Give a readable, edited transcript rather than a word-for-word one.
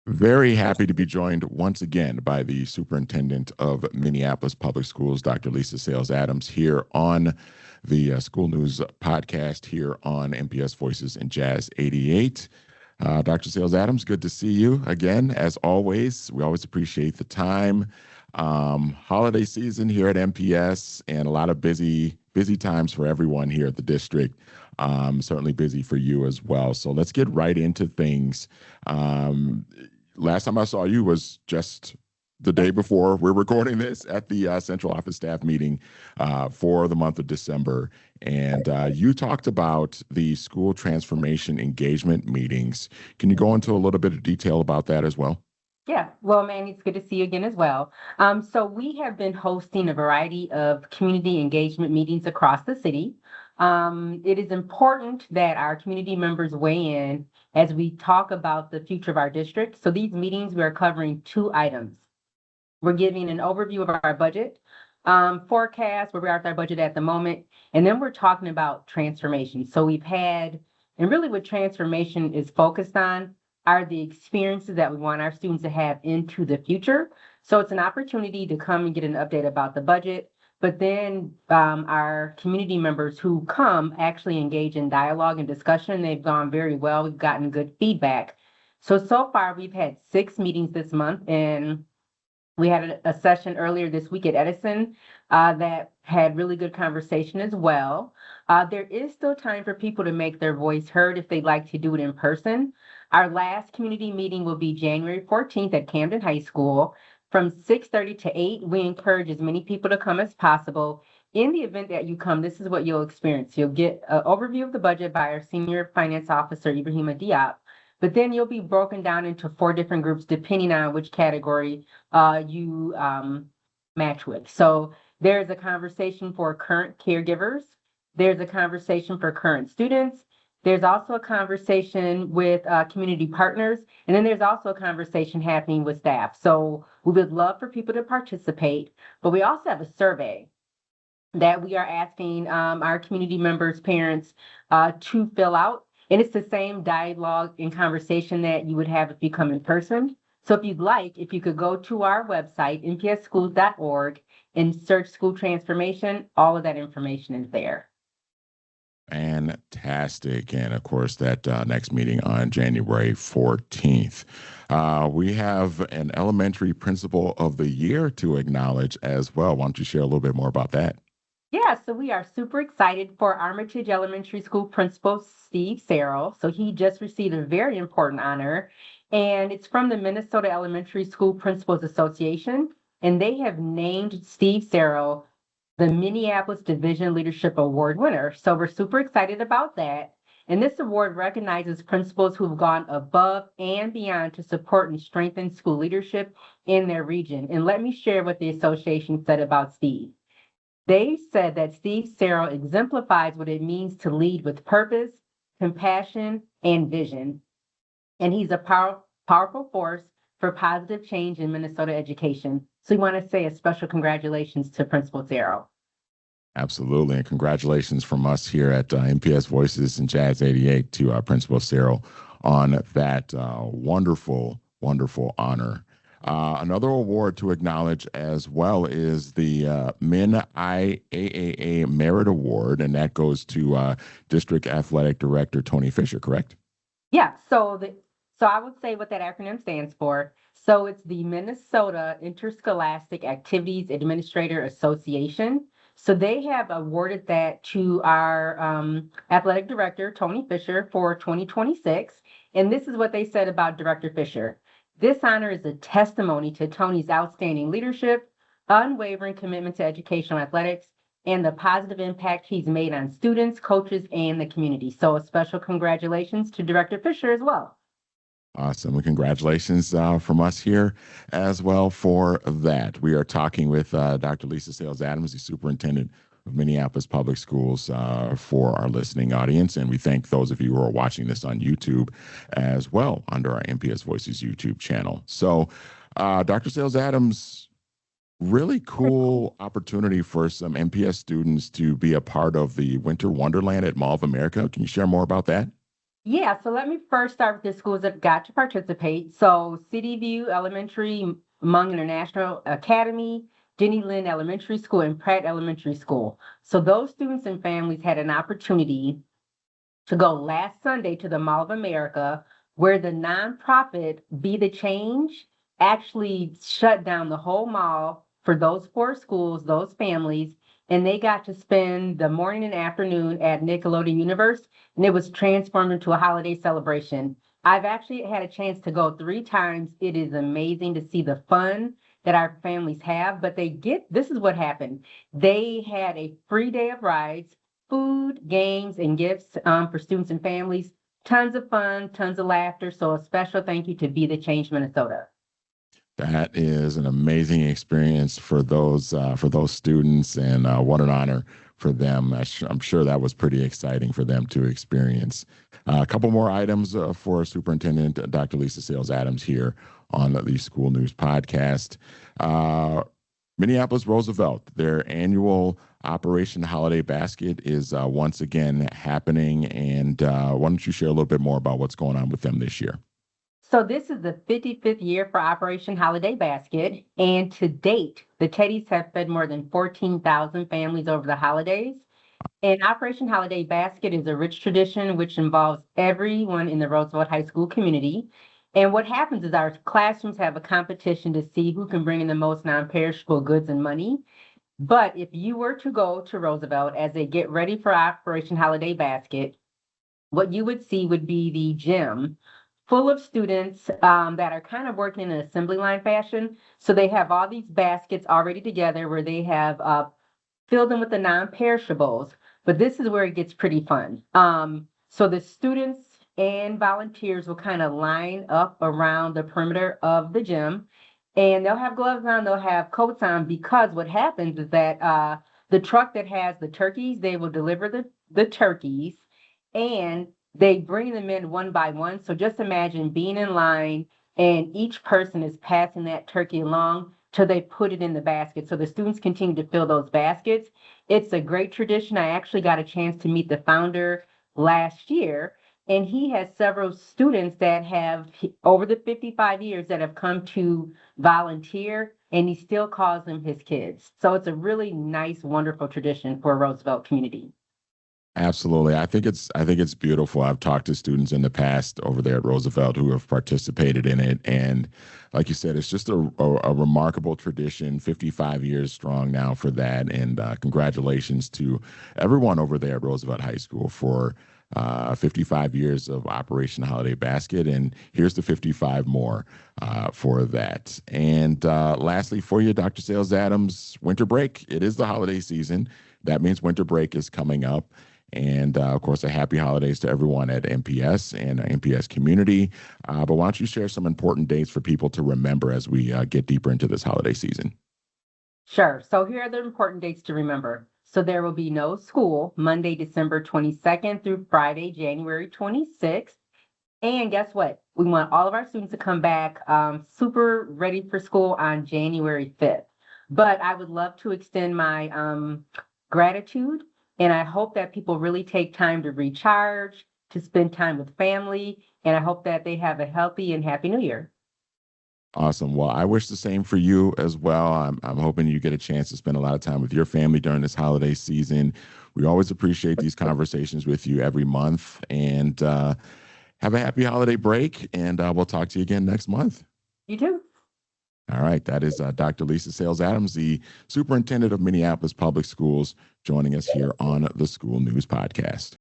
Very happy to be joined once again by the Superintendent of Minneapolis Public Schools, Dr. Lisa Sayles Adams, here on the School News podcast here on MPS Voices and Jazz 88. Dr. Sayles Adams, good to see you again. As always, we always appreciate the time. Holiday season here at MPS and a lot of busy times for everyone here at the district. Certainly busy for you as well. So let's get right into things. Last time I saw you was just the day before we're recording this at the central office staff meeting for the month of December. And you talked about the school transformation engagement meetings. Can you go into a little bit of detail about that as well? Yeah, well, Manny, it's good to see you again as well. So we have been hosting a variety of community engagement meetings across the city. It is important that our community members weigh in as we talk about the future of our district. So these meetings, we are covering two items. We're giving an overview of our budget, forecast, where we are with our budget at the moment, and then we're talking about transformation. So we've had, and really what transformation is focused on are the experiences that we want our students to have into the future. So it's an opportunity to come and get an update about the budget, but then our community members who come actually engage in dialogue and discussion. They've gone very well. We've gotten good feedback. So far, we've had 6 meetings this month, and we had a session earlier this week at Edison that had really good conversation as well. There is still time for people to make their voice heard if they'd like to do it in person. Our last community meeting will be January 14th at Camden High School. From 6:30 to 8, we encourage as many people to come as possible. In the event that you come, this is what you'll experience. You'll get an overview of the budget by our Senior Finance Officer, Ibrahima Diop, but then you'll be broken down into 4 different groups depending on which category you match with. So there's a conversation for current caregivers. There's a conversation for current students. There's also a conversation with community partners, and then there's also a conversation happening with staff. So we would love for people to participate, but we also have a survey that we are asking our community members, parents to fill out. And it's the same dialogue and conversation that you would have if you come in person. So if you could go to our website, mpsschools.org, and search school transformation, all of that information is there. Fantastic. And of course, that next meeting on January 14th. We have an elementary principal of the year to acknowledge as well. Why don't you share a little bit more about that? Yeah, so we are super excited for Armatage Elementary School Principal Steve Searl. So he just received a very important honor, and it's from the Minnesota Elementary School Principals Association, and they have named Steve Searl the Minneapolis Division Leadership Award winner. So we're super excited about that. And this award recognizes principals who have gone above and beyond to support and strengthen school leadership in their region. And let me share what the association said about Steve. They said that Steve Searl exemplifies what it means to lead with purpose, compassion, and vision. And he's a powerful force for positive change in Minnesota education. So we want to say a special congratulations to Principal Searl. Absolutely. And congratulations from us here at MPS Voices and Jazz 88 to Principal Searl on that wonderful, wonderful honor. Another award to acknowledge as well is the IAAA Merit Award, and that goes to District Athletic Director Tony Fisher, correct? Yeah, so I would say what that acronym stands for. So it's the Minnesota Interscholastic Activities Administrator Association. So they have awarded that to our athletic director, Tony Fisher, for 2026. And this is what they said about Director Fisher. This honor is a testimony to Tony's outstanding leadership, unwavering commitment to educational athletics, and the positive impact he's made on students, coaches, and the community. So a special congratulations to Director Fisher as well. Awesome. And congratulations from us here as well for that. We are talking with Dr. Lisa Sayles Adams, the superintendent of Minneapolis Public Schools, for our listening audience. And we thank those of you who are watching this on YouTube as well under our MPS Voices YouTube channel. So Dr. Sayles Adams, really cool opportunity for some MPS students to be a part of the Winter Wonderland at Mall of America. Can you share more about that? Yeah, so let me first start with the schools that got to participate. So City View Elementary, Hmong International Academy, Jenny Lynn Elementary School, and Pratt Elementary School. So those students and families had an opportunity to go last Sunday to the Mall of America, where the nonprofit Be the Change actually shut down the whole mall for those four schools, those families, and they got to spend the morning and afternoon at Nickelodeon Universe, and it was transformed into a holiday celebration. I've actually had a chance to go 3 times. It is amazing to see the fun that our families have, but this is what happened. They had a free day of rides, food, games, and gifts for students and families. Tons of fun, tons of laughter. So a special thank you to Be the Change Minnesota. That is an amazing experience for those students, and what an honor for them. I'm sure that was pretty exciting for them to experience. A couple more items for Superintendent Dr. Lisa Sayles Adams here on the School News Podcast. Minneapolis Roosevelt, their annual Operation Holiday Basket is once again happening, and why don't you share a little bit more about what's going on with them this year? So this is the 55th year for Operation Holiday Basket, and to date, the Teddies have fed more than 14,000 families over the holidays. And Operation Holiday Basket is a rich tradition which involves everyone in the Roosevelt High School community. And what happens is our classrooms have a competition to see who can bring in the most non-perishable goods and money. But if you were to go to Roosevelt as they get ready for Operation Holiday Basket, what you would see would be the gym full of students that are kind of working in an assembly line fashion. So they have all these baskets already together where they have filled them with the non-perishables. But this is where it gets pretty fun. So the students and volunteers will kind of line up around the perimeter of the gym, and they'll have gloves on, they'll have coats on, because what happens is that the truck that has the turkeys, they will deliver the turkeys, and they bring them in one by one. So just imagine being in line and each person is passing that turkey along till they put it in the basket. So the students continue to fill those baskets. It's a great tradition. I actually got a chance to meet the founder last year, and he has several students that have, over the 55 years, that have come to volunteer, and he still calls them his kids. So it's a really nice, wonderful tradition for a Roosevelt community. Absolutely. I think it's beautiful. I've talked to students in the past over there at Roosevelt who have participated in it. And like you said, it's just a remarkable tradition, 55 years strong now for that. And congratulations to everyone over there at Roosevelt High School for 55 years of Operation Holiday Basket. And here's the 55 more for that. And lastly, for you, Dr. Sayles Adams, winter break. It is the holiday season. That means winter break is coming up. And of course, a happy holidays to everyone at MPS and MPS community. But why don't you share some important dates for people to remember as we get deeper into this holiday season? Sure. So here are the important dates to remember. So there will be no school Monday, December 22nd through Friday, January 26th. And guess what? We want all of our students to come back super ready for school on January 5th. But I would love to extend my gratitude, and I hope that people really take time to recharge, to spend time with family, and I hope that they have a healthy and happy New Year. Awesome. Well, I wish the same for you as well. I'm hoping you get a chance to spend a lot of time with your family during this holiday season. We always appreciate these conversations with you every month. And have a happy holiday break. And we'll talk to you again next month. You too. All right. That is Dr. Lisa Sayles Adams, the superintendent of Minneapolis Public Schools, joining us here on the School News Podcast.